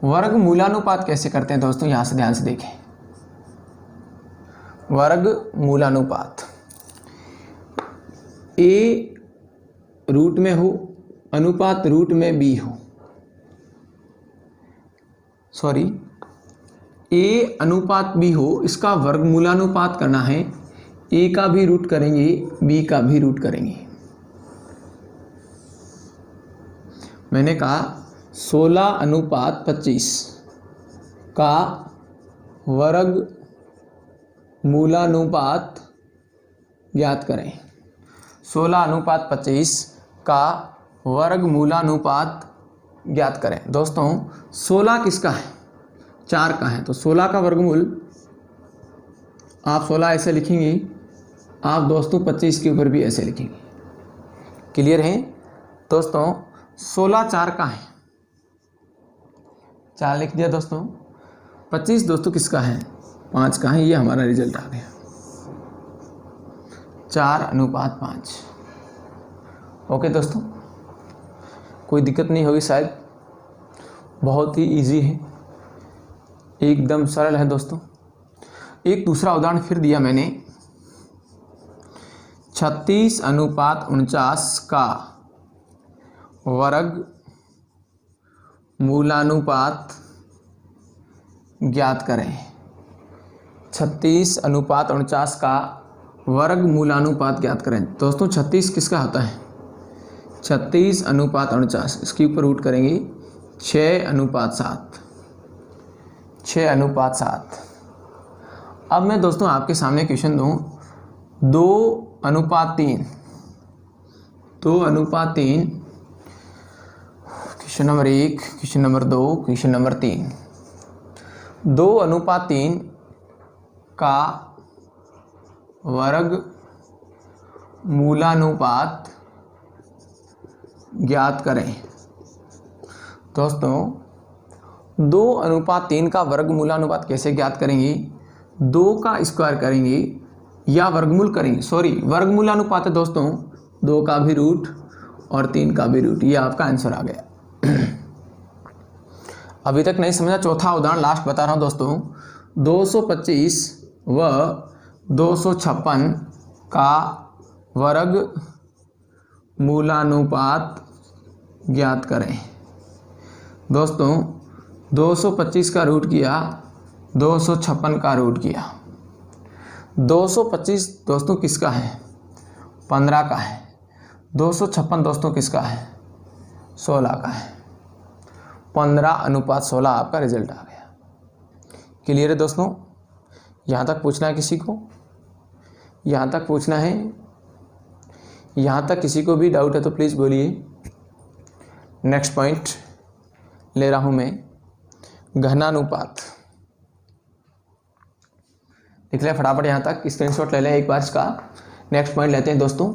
वर्ग मूलानुपात कैसे करते हैं दोस्तों, यहां से ध्यान से देखें। वर्ग मूलानुपात, ए रूट में हो, अनुपात रूट में बी हो, सॉरी ए अनुपात बी हो, इसका वर्गमूलानुपात करना है। ए का भी रूट करेंगे, बी का भी रूट करेंगे। मैंने कहा 16:25 का वर्ग मूलानुपात ज्ञात करें। 16:25 का वर्ग मूलानुपात ज्ञात करें। दोस्तों 16 किसका है, 4 का है, तो 16 का वर्गमूल आप 16 ऐसे लिखेंगे, आप दोस्तों 25 के ऊपर भी ऐसे लिखेंगे। क्लियर है दोस्तों, 16 4 का है, 4 लिख दिया दोस्तों। 25 दोस्तों किसका है, 5 का है। ये हमारा रिजल्ट आ गया 4:5। ओके दोस्तों, कोई दिक्कत नहीं होगी शायद, बहुत ही इजी है, एकदम सरल है दोस्तों। एक दूसरा उदाहरण फिर दिया मैंने, 36:49 का वर्ग मूलानुपात ज्ञात करें। 36:49 का वर्ग मूलानुपात ज्ञात करें। दोस्तों 36 किसका होता है, 36:49, इसके ऊपर रूट करेंगे 6:7। 6:7। अब मैं दोस्तों आपके सामने क्वेश्चन दूं, 2:3। 2:3, question number 1, question number 2, question number 3। 2:3 का वर्ग मूलानुपात ज्ञात करें। दोस्तों 2:3 का वर्ग मूलानुपात कैसे ज्ञात करेंगे, 2 का स्क्वायर करेंगे या वर्गमूल करेंगे, सॉरी वर्गमूलानुपात है दोस्तों, 2 का भी रूट और 3 का भी रूट, ये आपका आंसर आ गया। अभी तक नहीं समझा, चौथा उदाहरण लास्ट बता रहा हूं दोस्तों, 225 व 256 का वर्ग मूलानुपात ज्ञात करें। दोस्तों 225 का रूट किया, 256 का रूट किया। 225 दोस्तों किसका है, 15 का है। 256 दोस्तों किसका है, 16 का है। 15:16 आपका रिजल्ट आ गया। क्लियर है दोस्तों, यहाँ तक पूछना है किसी को, यहाँ तक पूछना है, यहाँ तक किसी को भी डाउट है तो प्लीज़ बोलिए। नेक्स्ट पॉइंट ले रहा हूँ मैं, घनानुपात। लिख लें फटाफट, यहाँ तक स्क्रीनशॉट ले लें एक बार इसका। नेक्स्ट पॉइंट लेते हैं दोस्तों,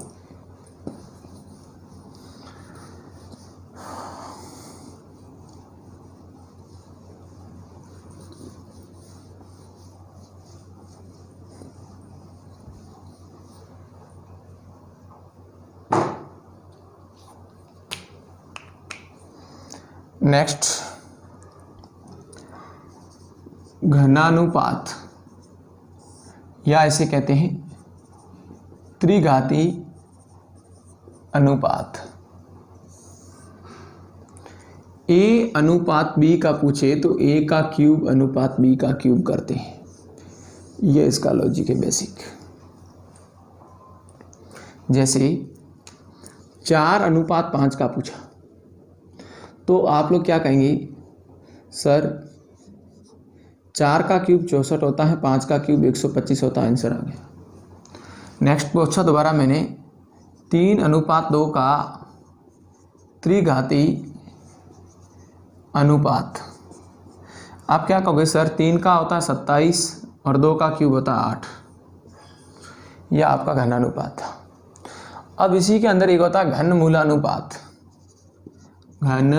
नेक्स्ट घनानुपात, या इसे कहते हैं त्रिघाती अनुपात। ए अनुपात बी का पूछे तो ए का क्यूब अनुपात बी का क्यूब करते हैं, ये इसका लॉजिक है बेसिक। जैसे 4:5 का पूछा तो आप लोग क्या कहेंगे, सर 4 का क्यूब 64 होता है, 5 का क्यूब 125 होता है, आंसर आ गया। नेक्स्ट पूछा दोबारा मैंने 3:2 का त्रिघाती अनुपात। आप क्या कहोगे, सर 3 का होता है 27 और 2 का क्यूब होता है 8, यह आपका घनानुपात था। अब इसी के अंदर एक होता है घन मूलानुपात। घन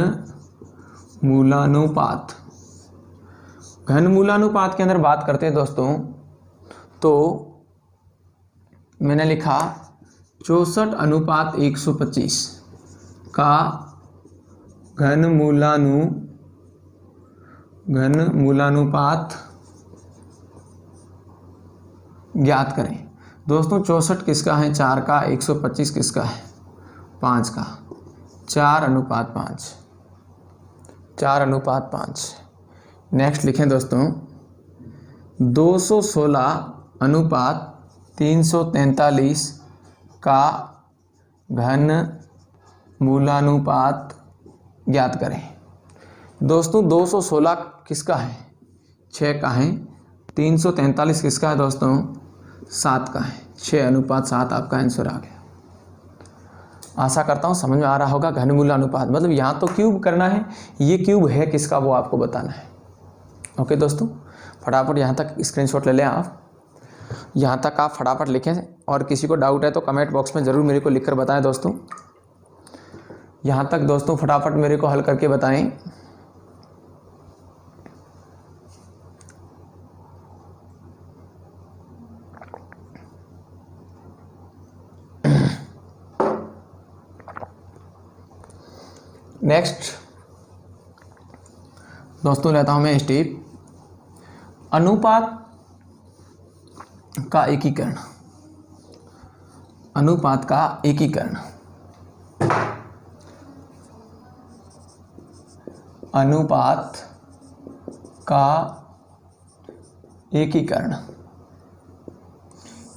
मूलानुपात, घनमूलानुपात के अंदर बात करते हैं दोस्तों, तो मैंने लिखा 64:125 का घनमूलानुपात ज्ञात करें। दोस्तों 64 किसका है? 4 का। 125 किसका है? 5 का। 4:5, 4:5। नेक्स्ट लिखें दोस्तों 216:343 का घनमूलानुपात ज्ञात करें। दोस्तों 216 किसका है? 6 का है। 343 किसका है दोस्तों? 7 का है। 6:7 आपका आंसर आ गया। आशा करता हूँ समझ में आ रहा होगा। घनमूलानुपात मतलब यहाँ तो क्यूब करना है, ये क्यूब है किसका वो आपको बताना है। ओके दोस्तों, फटाफट यहाँ तक स्क्रीनशॉट ले लें आप। यहाँ तक आप फटाफट लिखें, और किसी को डाउट है तो कमेंट बॉक्स में ज़रूर मेरे को लिखकर बताएं दोस्तों। यहाँ तक दोस्तों फटाफट मेरे को हल करके बताएं। नेक्स्ट दोस्तों लेता हूं मैं स्टेप अनुपात का एकीकरण। अनुपात का एकीकरण। अनुपात का एकीकरण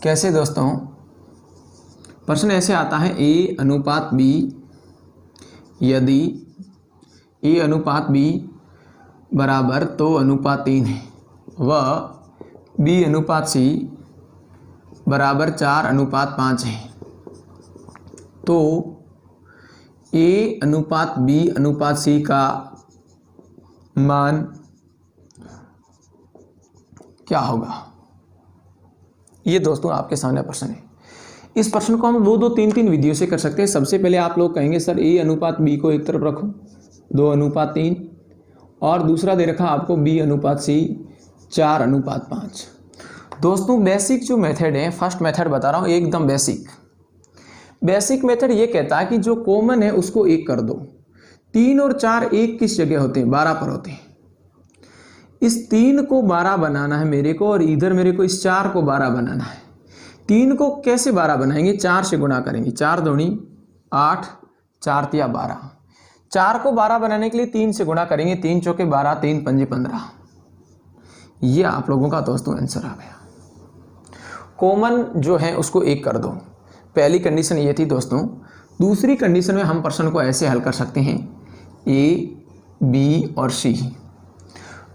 कैसे दोस्तों? प्रश्न ऐसे आता है A/B यदि A/B बराबर तो अनुपात 3 है व B/C बराबर 4:5 है, तो A/B/C का मान क्या होगा? ये दोस्तों आपके सामने प्रश्न है। इस प्रश्न को हम 2-2, 3-3 विधियों से कर सकते हैं। सबसे पहले आप लोग कहेंगे सर A/B को एक तरफ रखो 2:3, और दूसरा दे रखा आपको B/C 4:5। दोस्तों बेसिक जो मेथड है, फर्स्ट मेथड बता रहा हूँ एकदम बेसिक मेथड ये कहता है कि जो कॉमन है उसको 1 कर दो। 3 और 4 एक किस जगह होते हैं? 12 पर होते हैं। इस 3 को 12 बनाना है मेरे को, और इधर मेरे को इस 4 को 12 बनाना है। 3 को कैसे 12 बनाएंगे? 4 से गुणा करेंगे। 4 दूनी 8, 4 तिया 12। 4 को 12 बनाने के लिए 3 से गुणा करेंगे। 3 चौके 12, 3 पंजे 15। ये आप लोगों का दोस्तों आंसर आ गया। कॉमन जो है उसको 1 कर दो। पहली कंडीशन ये थी दोस्तों। दूसरी कंडीशन में हम प्रश्न को ऐसे हल कर सकते हैं A, B और C।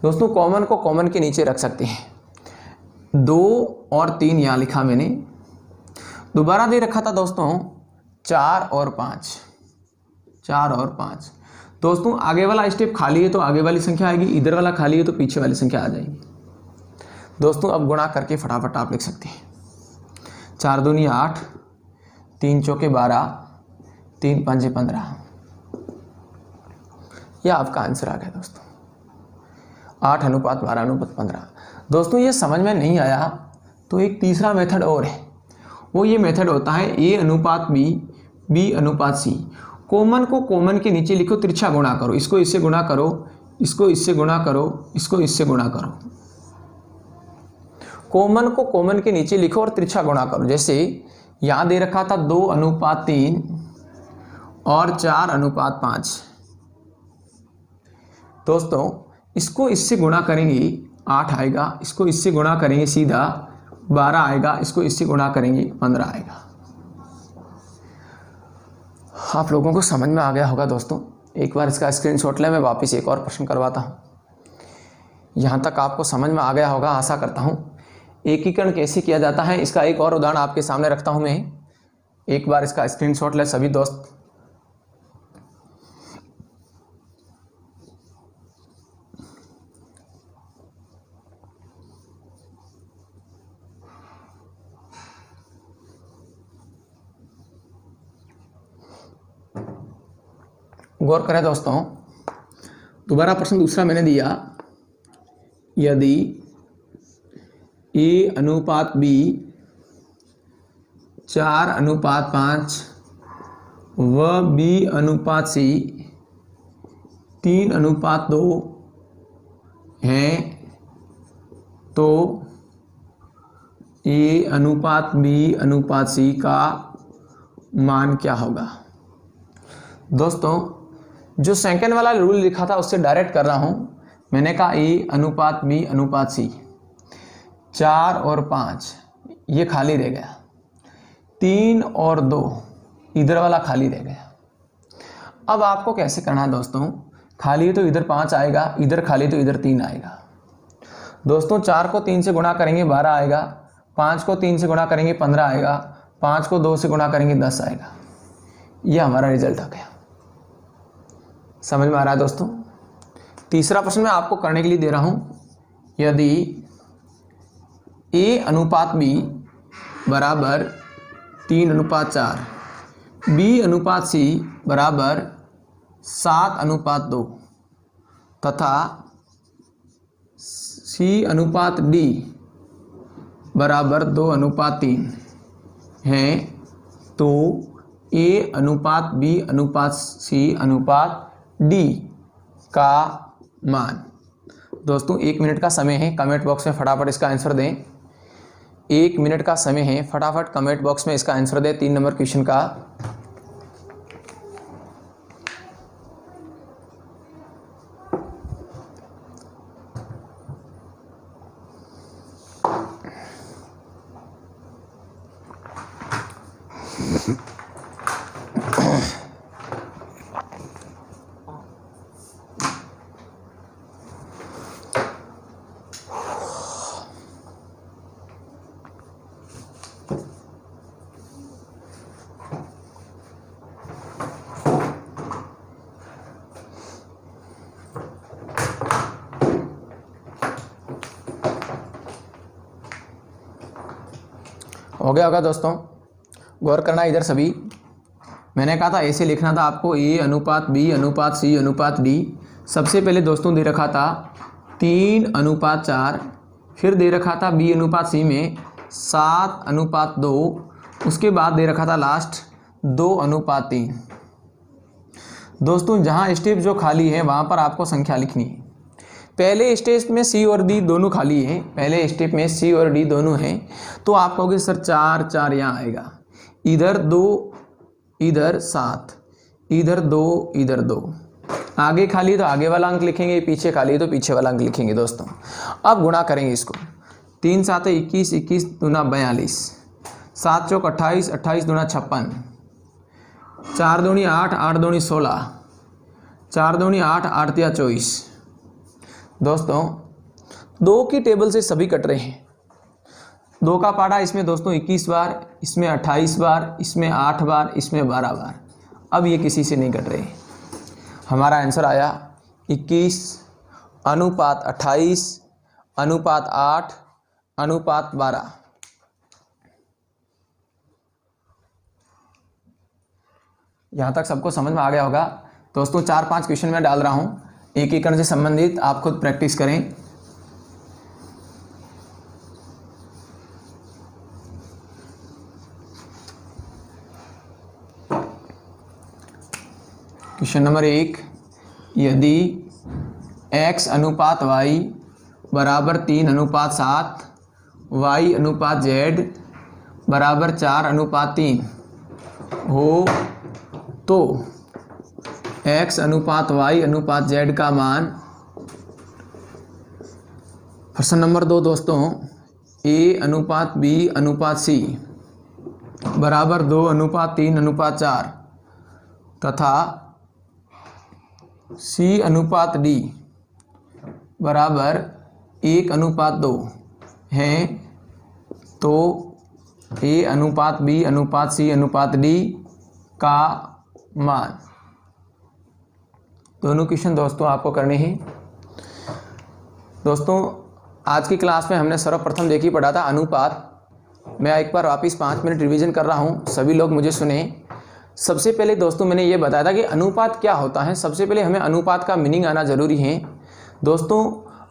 दोस्तों कॉमन को कॉमन के नीचे रख सकते हैं। 2 और 3 यहाँ लिखा मैंने। दोबारा दे रखा था दोस्तों 4 और 5। 4 और 5 दोस्तों आगे वाला स्टेप खाली है तो आगे वाली संख्या आएगी, इधर वाला खाली है तो पीछे वाली संख्या आ जाएगी। दोस्तों अब गुणा करके फटाफट आप लिख सकते हैं। 4 दूनी 8, 3 चौके 12, 3 पंजे 15। यह आपका आंसर आ गया दोस्तों। 8:12:15। दोस्तों ये समझ में नहीं आया तो एक तीसरा मेथड और है, वो ये मेथड होता है A/B, B/C। कॉमन को कॉमन के नीचे लिखो, तिरछा गुणा करो। इसको इससे गुणा करो, इसको इससे गुणा करो, इसको इससे गुणा करो। कॉमन को कॉमन के नीचे लिखो और तिरछा गुणा करो। जैसे यहां दे रखा था 2:3 और 4:5। दोस्तों इसको इससे गुणा करेंगे 8 आएगा, इसको इससे गुणा करेंगे सीधा 12 आएगा, इसको इससे गुणा करेंगे 15 आएगा। आप लोगों को समझ में आ गया होगा दोस्तों। एक बार इसका स्क्रीनशॉट ले, मैं वापस एक और प्रश्न करवाता हूँ। यहाँ तक आपको समझ में आ गया होगा आशा करता हूँ। एकीकरण कैसे किया जाता है इसका एक और उदाहरण आपके सामने रखता हूँ मैं। एक बार इसका स्क्रीनशॉट ले सभी दोस्त। गौर करें दोस्तों, दोबारा प्रश्न दूसरा मैंने दिया यदि A अनुपात B 4:5 व B अनुपात C 3:2 है तो A अनुपात B अनुपात C का मान क्या होगा। दोस्तों जो सेकंड वाला रूल लिखा था उससे डायरेक्ट कर रहा हूं। मैंने कहा A अनुपात B अनुपात C 4 और 5 ये खाली रह गया, 3 और 2 इधर वाला खाली रह गया। अब आपको कैसे करना है दोस्तों, खाली तो इधर 5 आएगा, इधर खाली तो इधर 3 आएगा। दोस्तों 4 को 3 से गुणा करेंगे 12 आएगा, 5 को 3 से गुणा करेंगे 15 आएगा, 5 को 2 से गुणा करेंगे 10 आएगा। यह हमारा रिजल्ट आ गया। समझ में आ रहा है दोस्तों। तीसरा प्रश्न मैं आपको करने के लिए दे रहा हूं। यदि A अनुपात B बराबर 3:4, B अनुपात C बराबर 7:2 तथा C अनुपात D बराबर 2:3 है तो A अनुपात B अनुपात C अनुपात D का मान। दोस्तों 1 मिनट का समय है, कमेंट बॉक्स में फटाफट इसका आंसर दें। 1 मिनट का समय है, फटाफट कमेंट बॉक्स में इसका आंसर दें 3 नंबर क्वेश्चन का। हो गया होगा दोस्तों, गौर करना इधर सभी। मैंने कहा था ऐसे लिखना था आपको A अनुपात B अनुपात C अनुपात D। सबसे पहले दोस्तों दे रखा था 3:4, फिर दे रखा था B अनुपात C में 7:2, उसके बाद दे रखा था लास्ट 2:3। दोस्तों जहाँ स्टेप जो खाली है वहाँ पर आपको संख्या लिखनी है। पहले स्टेप में C और D दोनों खाली है, पहले स्टेप में C और D दोनों हैं, तो आप कहोगे सर 4 यहाँ आएगा, इधर 2 इधर 7, इधर 2 इधर 2। आगे खाली तो आगे वाला अंक लिखेंगे, पीछे खाली तो पीछे वाला अंक लिखेंगे। दोस्तों अब गुणा करेंगे इसको। 3 7 21, 21 दूना 42, 7 चौक 28, 28 दूना 56, 4 दूनी 8, 8 दूनी 16, 4 दूनी 8, 8 तिया 24। दोस्तों 2 की टेबल से सभी कट रहे हैं। 2 का पाड़ा इसमें दोस्तों 21 बार, इसमें 28 बार, इसमें 8 बार, इसमें 12 बार। अब ये किसी से नहीं कट रहे। हमारा आंसर आया 21 अनुपात 28 अनुपात 8 अनुपात 12। यहाँ तक सबको समझ में आ गया होगा। दोस्तों 4-5 क्वेश्चन मैं डाल रहा हूँ एकीकरण से संबंधित, आप खुद प्रैक्टिस करें। क्वेश्चन नंबर 1, यदि x अनुपात y बराबर 3:7, y अनुपात z बराबर 4:3 हो तो x अनुपात y अनुपात z का मान। प्रश्न नंबर 2 दोस्तों, a अनुपात b अनुपात c बराबर 2:3:4 तथा c अनुपात d बराबर 1:2 हैं तो a अनुपात b अनुपात c अनुपात d का मान। दोनों क्वेश्चन दोस्तों आपको करने हैं। दोस्तों आज की क्लास में हमने सर्वप्रथम देखी पढ़ा था अनुपात। मैं एक बार वापस 5 मिनट रिवीजन कर रहा हूं, सभी लोग मुझे सुने। सबसे पहले दोस्तों मैंने ये बताया था कि अनुपात क्या होता है। सबसे पहले हमें अनुपात का मीनिंग आना जरूरी है। दोस्तों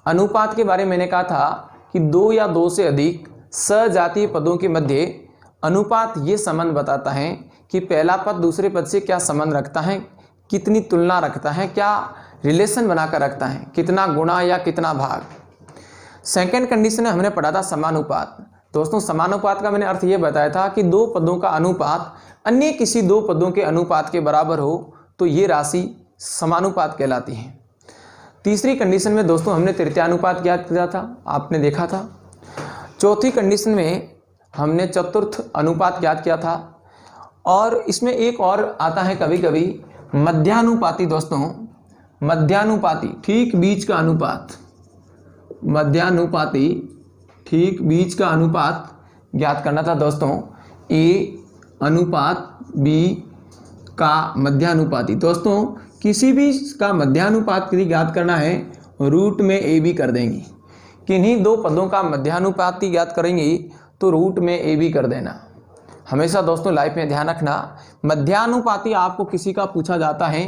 अनुपात के बारे में मैंने कहा था कि दो या दो से अधिक सजातीय पदों के मध्य अनुपात ये संबंध बताता है कि पहला पद दूसरे पद से क्या संबंध रखता है, कितनी तुलना रखता है, क्या रिलेशन बनाकर रखता है, कितना गुणा या कितना भाग। सेकंड कंडीशन में हमने पढ़ा था समानुपात। दोस्तों समानुपात का मैंने अर्थ ये बताया था कि दो पदों का अनुपात अन्य किसी दो पदों के अनुपात के बराबर हो तो ये राशि समानुपात कहलाती है। तीसरी कंडीशन में दोस्तों हमने तृतीयानुपात ज्ञात किया था, आपने देखा था। चौथी कंडीशन में हमने चतुर्थ अनुपात ज्ञात किया था। और इसमें एक और आता है कभी कभी मध्यानुपाती। दोस्तों मध्यानुपाती, ठीक बीच का अनुपात, मध्यानुपाती ठीक बीच का अनुपात ज्ञात करना था दोस्तों। ए अनुपात बी का मध्यानुपाती। दोस्तों किसी भी का मध्यानुपात यदि ज्ञात करना है रूट में ए बी कर देंगे। किन्हीं दो पदों का मध्यानुपाती ज्ञात करेंगे तो रूट में ए बी कर देना। हमेशा दोस्तों लाइफ में ध्यान रखना, मध्यानुपाती आपको किसी का पूछा जाता है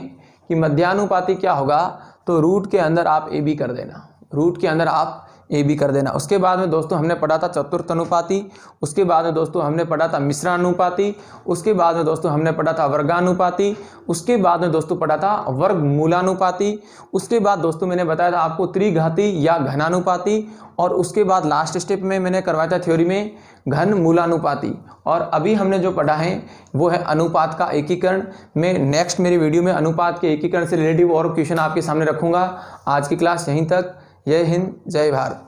कि मध्यानुपाती क्या होगा तो रूट के अंदर आप ए बी कर देना, रूट के अंदर आप ए बी कर देना। उसके बाद में दोस्तों हमने पढ़ा था चतुर्थ अनुपाती, उसके बाद में दोस्तों हमने पढ़ा था मिश्रानुपाती, उसके बाद में दोस्तों हमने पढ़ा था वर्गानुपाती, उसके बाद में दोस्तों पढ़ा था वर्गमूलानुपाती, उसके बाद दोस्तों मैंने बताया था आपको त्रिघाती या घनानुपाती, और उसके बाद लास्ट स्टेप में मैंने करवाया था थ्योरी में घन मूलानुपाती। और अभी हमने जो पढ़ा है वो है अनुपात का एकीकरण। मैं नेक्स्ट मेरी वीडियो में अनुपात के एकीकरण से रिलेटिव और क्वेश्चन आपके सामने रखूंगा। आज की क्लास यहीं तक। जय हिंद, जय भारत।